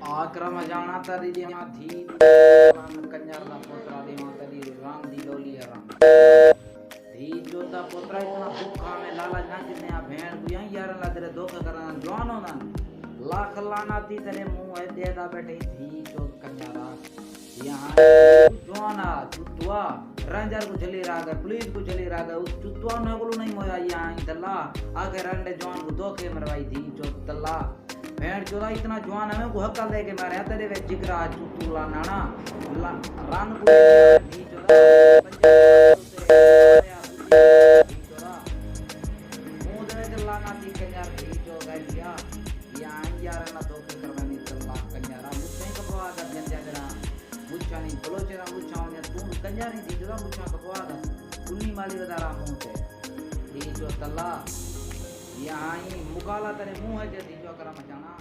आक्रम जाना तरी दे थी कंजर दा पोतरा दे तरी राम दी डोली राम धी जो दा पोतरा इतना भूखा में लाला ना किने आ भेड़ बुया यार ला तेरे धोखा करना जवान होना लाख लाना ती तेरे मुंह है दे दा बैठे धी जो कंजरा यहां जवाना चुतवा रंजर को चली रागा पुलिस को चली रागा उस चुतवा ने बोलो नहीं मोया यहां दल्ला आगे रंडे जवान को धोखे मरवाई धी जो दल्ला भेड़ चोदा इतना जवान है को हक्का लेके मारे तेरे वे जिगरा चुतुला नाना रान को दी चोदा मुंह दे लाना दी कंजर दी जो गलिया यहां यार ना तो करवानी दल्ला कंजरा मुझे कपवा का जंजरा मुझा नहीं बलोचरा मुझा ने तू कंजर नहीं दी चोदा मुझा कपवा का उन्नी माली बदारा मुंह से दी जो दल्ला यहाँ ही मुकाला तेरे मुंह है जैसी जो करा मचाना।